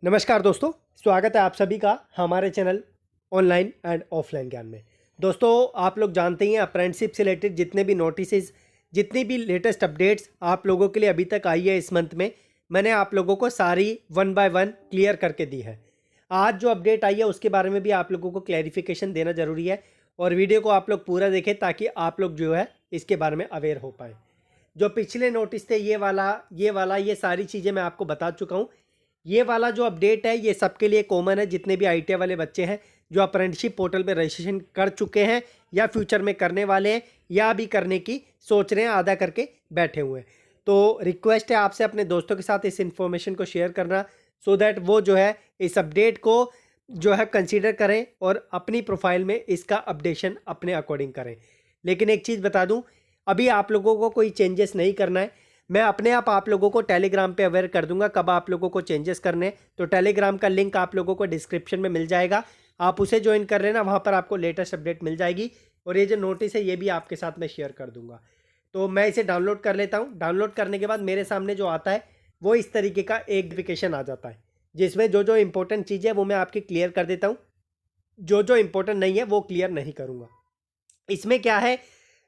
नमस्कार दोस्तों, स्वागत है आप सभी का हमारे चैनल ऑनलाइन एंड ऑफलाइन ज्ञान में। दोस्तों, आप लोग जानते ही हैं अप्रेंटिसशिप से रिलेटेड जितने भी नोटिसेस, जितनी भी लेटेस्ट अपडेट्स आप लोगों के लिए अभी तक आई है इस मंथ में, मैंने आप लोगों को सारी वन बाय वन क्लियर करके दी है। आज जो अपडेट आई है उसके बारे में भी आप लोगों को क्लैरिफिकेशन देना ज़रूरी है और वीडियो को आप लोग पूरा देखें ताकि आप लोग जो है इसके बारे में अवेयर हो पाएँ। जो पिछले नोटिस थे ये सारी चीज़ें मैं आपको बता चुका हूँ। ये वाला जो अपडेट है ये सबके लिए कॉमन है, जितने भी आईटीआई वाले बच्चे हैं जो अप्रेंटिसशिप पोर्टल पे रजिस्ट्रेशन कर चुके हैं या फ्यूचर में करने वाले हैं या भी करने की सोच रहे हैं, आधा करके बैठे हुए हैं। तो रिक्वेस्ट है आपसे अपने दोस्तों के साथ इस इन्फॉर्मेशन को शेयर करना, सो दैट वो जो है इस अपडेट को जो है कंसीडर करें और अपनी प्रोफाइल में इसका अपडेशन अपने अकॉर्डिंग करें। लेकिन एक चीज़ बता दूं, अभी आप लोगों को कोई चेंजेस नहीं करना है। मैं अपने आप लोगों को टेलीग्राम पे अवेयर कर दूंगा कब आप लोगों को चेंजेस करने हैं। तो टेलीग्राम का लिंक आप लोगों को डिस्क्रिप्शन में मिल जाएगा, आप उसे ज्वाइन कर लेना, वहाँ पर आपको लेटेस्ट अपडेट मिल जाएगी। और ये जो नोटिस है ये भी आपके साथ मैं शेयर कर दूंगा। तो मैं इसे डाउनलोड कर लेता हूँ। डाउनलोड करने के बाद मेरे सामने जो आता है वो इस तरीके का एक नोटिफिकेशन आ जाता है, जिसमें जो जो इंपॉर्टेंट चीज़ है वो मैं आपकी क्लियर कर देता हूँ, जो जो इंपॉर्टेंट नहीं है वो क्लियर नहीं करूँगा। इसमें क्या है,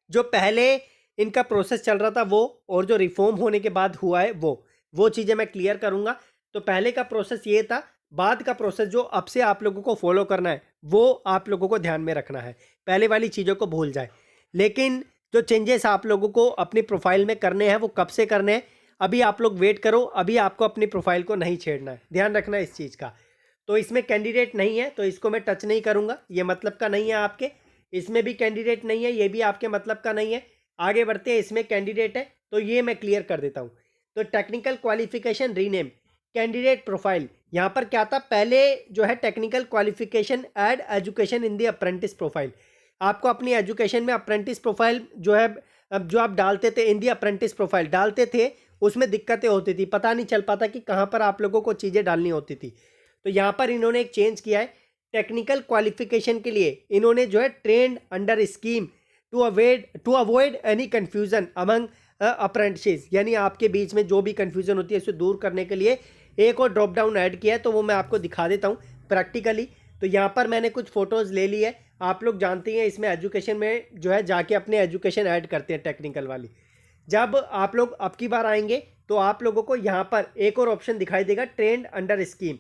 जो पहले इनका प्रोसेस चल रहा था वो, और जो रिफॉर्म होने के बाद हुआ है वो चीज़ें मैं क्लियर करूंगा। तो पहले का प्रोसेस ये था, बाद का प्रोसेस जो अब से आप लोगों को फॉलो करना है वो आप लोगों को ध्यान में रखना है। पहले वाली चीज़ों को भूल जाए। लेकिन जो चेंजेस आप लोगों को अपनी प्रोफाइल में करने हैं वो कब से करने हैं, अभी आप लोग वेट करो। अभी आपको अपनी प्रोफाइल को नहीं छेड़ना है, ध्यान रखना है इस चीज़ का। तो इसमें कैंडिडेट नहीं है तो इसको मैं टच नहीं करूंगा, ये मतलब का नहीं है आपके। इसमें भी कैंडिडेट नहीं है, ये भी आपके मतलब का नहीं है। आगे बढ़ते हैं, इसमें कैंडिडेट है तो ये मैं क्लियर कर देता हूँ। तो technical qualification rename candidate profile, यहाँ पर क्या था, पहले जो है technical qualification add education in the apprentice profile. आपको अपनी एजुकेशन में अप्रेंटिस प्रोफाइल जो है, अब जो आप डालते थे इन दी अप्रेंटिस प्रोफाइल डालते थे, उसमें दिक्कतें होती थी, पता नहीं चल पाता कि कहाँ पर आप लोगों को चीज़ें डालनी होती थी। तो यहाँ पर इन्होंने एक चेंज किया है। टेक्निकल क्वालिफिकेशन के लिए इन्होंने जो है trained under scheme to avoid any confusion among apprentice, यानी आपके बीच में जो भी कन्फ्यूजन होती है उसे दूर करने के लिए एक और ड्रॉप डाउन ऐड किया है। तो वो मैं आपको दिखा देता हूँ प्रैक्टिकली। तो यहाँ पर मैंने कुछ फोटोज़ ले ली है। आप लोग जानते हैं इसमें एजुकेशन में जो है जाके अपने एजुकेशन ऐड करते हैं टेक्निकल वाली। जब आप लोग अब की बार आएंगे तो आप लोगों को यहाँ पर एक और ऑप्शन दिखाई देगा, trend under scheme.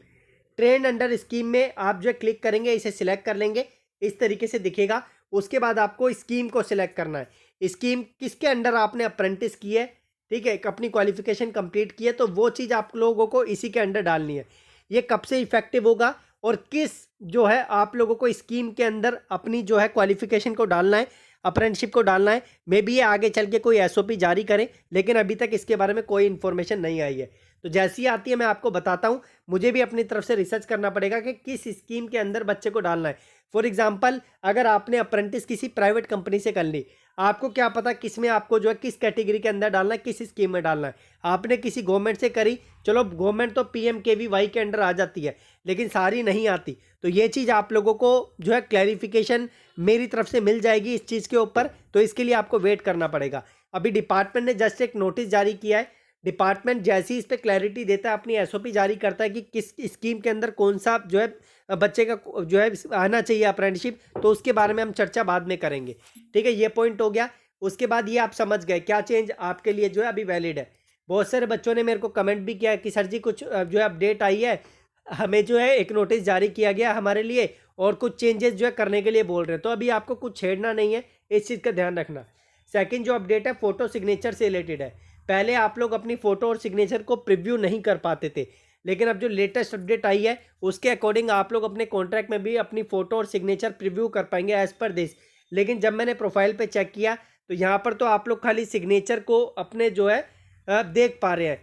Trend under scheme में आप जो क्लिक करेंगे, इसे सिलेक्ट कर लेंगे, इस तरीके से दिखेगा। उसके बाद आपको स्कीम को सिलेक्ट करना है। स्कीम किसके अंडर आपने अप्रेंटिस की है, ठीक है, अपनी क्वालिफिकेशन कंप्लीट की है, तो वो चीज़ आप लोगों को इसी के अंडर डालनी है। ये कब से इफेक्टिव होगा और किस जो है आप लोगों को स्कीम के अंदर अपनी जो है क्वालिफिकेशन को डालना है, अप्रेंटिसशिप को डालना है। मे बी ये आगे चल के कोई एसओपी जारी करें, लेकिन अभी तक इसके बारे में कोई इन्फॉर्मेशन नहीं आई है। तो जैसी आती है मैं आपको बताता हूँ। मुझे भी अपनी तरफ से रिसर्च करना पड़ेगा कि किस स्कीम के अंदर बच्चे को डालना है। फॉर एग्जाम्पल, अगर आपने अप्रेंटिस किसी प्राइवेट कंपनी से कर ली, आपको क्या पता किस में आपको जो है किस कैटेगरी के अंदर डालना है, किस स्कीम में डालना है। आपने किसी गवर्नमेंट से करी, चलो गवर्नमेंट तो PMKVY के अंडर आ जाती है, लेकिन सारी नहीं आती। तो ये चीज़ आप लोगों को जो है क्लैरिफिकेशन मेरी तरफ से मिल जाएगी इस चीज़ के ऊपर। तो इसके लिए आपको वेट करना पड़ेगा। अभी डिपार्टमेंट ने जस्ट एक नोटिस जारी किया है। डिपार्टमेंट जैसी इस पर क्लैरिटी देता है, अपनी एसओपी जारी करता है कि किस स्कीम के अंदर कौन सा जो है बच्चे का जो है आना चाहिए अप्रेंटिसशिप, तो उसके बारे में हम चर्चा बाद में करेंगे। ठीक है, ये पॉइंट हो गया। उसके बाद ये आप समझ गए क्या चेंज आपके लिए जो है अभी वैलिड है। बहुत सारे बच्चों ने मेरे को कमेंट भी किया कि सर जी कुछ जो है अपडेट आई है, हमें जो है एक नोटिस जारी किया गया हमारे लिए और कुछ चेंजेस जो है करने के लिए बोल रहे हैं। तो अभी आपको कुछ छेड़ना नहीं है, इस चीज़ का ध्यान रखना। सेकंड जो अपडेट है फोटो सिग्नेचर से रिलेटेड है। पहले आप लोग अपनी फ़ोटो और सिग्नेचर को प्रीव्यू नहीं कर पाते थे, लेकिन अब जो लेटेस्ट अपडेट आई है उसके अकॉर्डिंग आप लोग अपने कॉन्ट्रैक्ट में भी अपनी फ़ोटो और सिग्नेचर प्रीव्यू कर पाएंगे एज़ पर दिस। लेकिन जब मैंने प्रोफाइल पे चेक किया तो यहाँ पर तो आप लोग खाली सिग्नेचर को अपने जो है देख पा रहे हैं,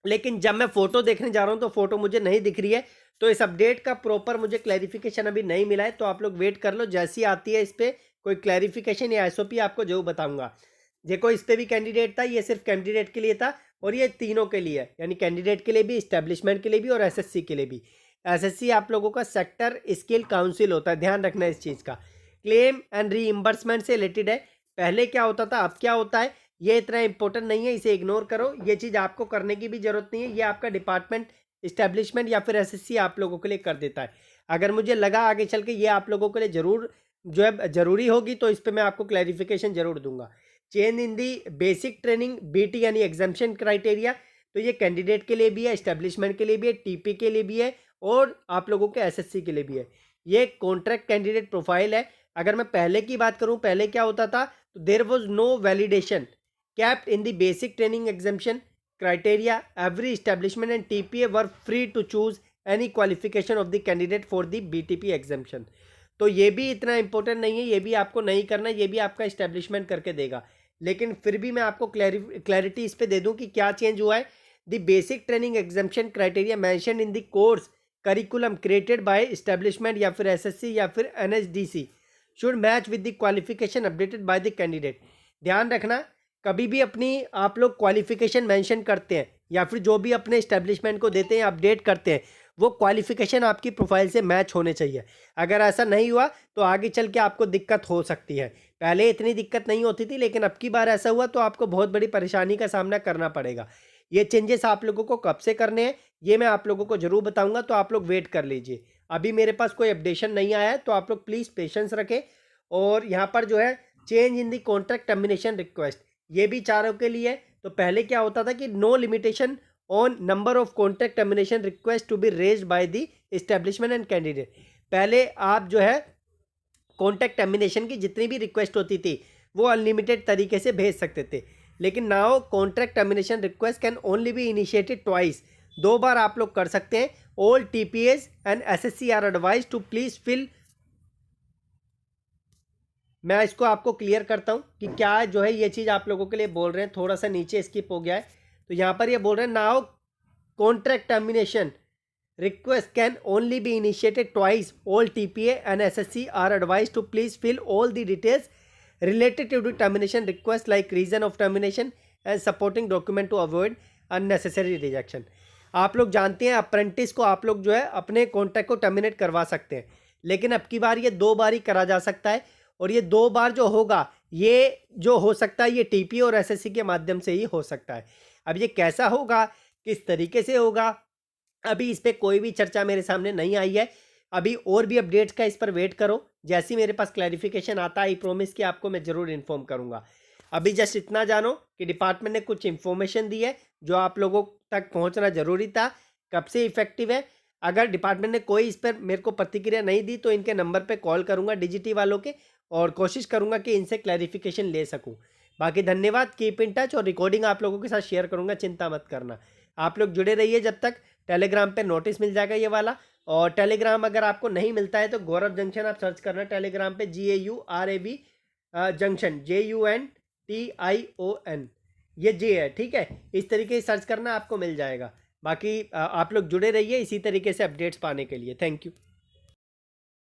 लेकिन जब मैं फ़ोटो देखने जा रहा हूँ तो फ़ोटो मुझे नहीं दिख रही है। तो इस अपडेट का प्रॉपर मुझे क्लैरिफिकेशन अभी नहीं मिला है, तो आप लोग वेट कर लो। जैसी आती है इस पर कोई क्लैरिफिकेशन या एसओपी आपको जरूर बताऊंगा। देखो इस पर भी कैंडिडेट था, ये सिर्फ कैंडिडेट के लिए था और ये तीनों के लिए है, यानी कैंडिडेट के लिए भी, इस्टेब्लिशमेंट के लिए भी और एसएससी के लिए भी। एसएससी आप लोगों का सेक्टर स्किल काउंसिल होता है, ध्यान रखना इस चीज़ का। क्लेम एंड रीइंबर्समेंट से रिलेटेड है। पहले क्या होता था, अब क्या होता है, ये इतना इंपॉर्टेंट नहीं है, इसे इग्नोर करो। ये चीज़ आपको करने की भी जरूरत नहीं है, ये आपका डिपार्टमेंट इस्टेब्लिशमेंट या फिर एसएससी आप लोगों के लिए कर देता है। अगर मुझे लगा आगे चल के ये आप लोगों के लिए ज़रूर जो है ज़रूरी होगी तो इस पे मैं आपको क्लैरिफिकेशन ज़रूर दूंगा। Change in the basic training BT यानी एग्जामिशन क्राइटेरिया, तो ये कैंडिडेट के लिए भी है, इस्टेब्लिशमेंट के लिए भी है, टीपी के लिए भी है और आप लोगों के एसएससी के लिए भी है। ये कॉन्ट्रैक्ट कैंडिडेट प्रोफाइल है। अगर मैं पहले की बात करूं, पहले क्या होता था, तो there was no validation capped in the basic training examination criteria. Every establishment and TPA were free to choose any qualification of the candidate for the BTP exemption. तो ये भी इतना इंपॉर्टेंट नहीं है, ये भी आपको नहीं करना, ये भी आपका इस्टेब्लिशमेंट करके देगा। लेकिन फिर भी मैं आपको क्लैरिटी इस पे दे दूं कि क्या चेंज हुआ है। The basic training examination criteria mention in the course curriculum created by establishment या फिर एसएससी या फिर NSDC should match with the qualification updated by the candidate. ध्यान रखना, कभी भी अपनी आप लोग क्वालिफिकेशन मेंशन करते हैं या फिर जो भी अपने इस्टेब्लिशमेंट को देते हैं अपडेट करते हैं, वो क्वालिफिकेशन आपकी प्रोफाइल से मैच होने चाहिए। अगर ऐसा नहीं हुआ तो आगे चल के आपको दिक्कत हो सकती है। पहले इतनी दिक्कत नहीं होती थी, लेकिन अब की बार ऐसा हुआ तो आपको बहुत बड़ी परेशानी का सामना करना पड़ेगा। ये चेंजेस आप लोगों को कब से करने हैं ये मैं आप लोगों को ज़रूर बताऊँगा, तो आप लोग वेट कर लीजिए। अभी मेरे पास कोई अपडेशन नहीं आया है, तो आप लोग प्लीज़ पेशेंस रखें। और यहाँ पर जो है change in the contract termination request, ये भी चारों के लिए। तो पहले क्या होता था कि no limitation on number of contract termination request to be raised by the establishment and candidate. पहले आप जो है कॉन्ट्रैक्ट टर्मिनेशन की जितनी भी रिक्वेस्ट होती थी वो अनलिमिटेड तरीके से भेज सकते थे, लेकिन now contract termination request can only be initiated twice, 2 बार आप लोग कर सकते हैं। All TPS and SSC are advise to please fill. मैं इसको आपको क्लियर करता हूँ कि क्या जो है ये चीज़ आप लोगों के लिए बोल रहे हैं। थोड़ा सा नीचे स्किप हो गया है, तो यहाँ पर ये बोल रहे हैं now contract termination request can only be initiated twice, all TPA and SSC are advise to please fill all the details related to the termination request like reason of termination and supporting document to avoid unnecessary rejection. आप लोग जानते हैं apprentice को आप लोग जो है अपने कॉन्ट्रैक्ट को टर्मिनेट करवा सकते हैं, लेकिन अब की बार ये 2 बार ही करा जा सकता है। और ये 2 बार जो होगा, ये जो हो सकता है ये टीपी और एसएससी के माध्यम से ही हो सकता है। अब ये कैसा होगा, किस तरीके से होगा, अभी इस पर कोई भी चर्चा मेरे सामने नहीं आई है। अभी और भी अपडेट्स का इस पर वेट करो, जैसे ही मेरे पास क्लैरिफिकेशन आता है आई प्रॉमिस कि आपको मैं ज़रूर इन्फॉर्म करूंगा। अभी जस्ट इतना जानो कि डिपार्टमेंट ने कुछ इन्फॉर्मेशन दी है जो आप लोगों तक पहुंचना ज़रूरी था। कब से इफेक्टिव है, अगर डिपार्टमेंट ने कोई इस पर मेरे को प्रतिक्रिया नहीं दी तो इनके नंबर पे कॉल करूंगा डीजीटी वालों के, और कोशिश करूंगा कि इनसे क्लैरिफिकेशन ले सकूं। बाकी धन्यवाद, कीप इन टच, और रिकॉर्डिंग आप लोगों के साथ शेयर करूंगा, चिंता मत करना। आप लोग जुड़े रहिए जब तक। टेलीग्राम पे नोटिस मिल जाएगा ये वाला, और टेलीग्राम अगर आपको नहीं मिलता है तो गौरव जंक्शन आप सर्च करना टेलीग्राम पे, GAURAV जंक्शन, JUNTION, ये जे है, ठीक है। इस तरीके से सर्च करना, आपको मिल जाएगा। बाकी आप लोग जुड़े रहिए इसी तरीके से अपडेट्स पाने के लिए। Thank you.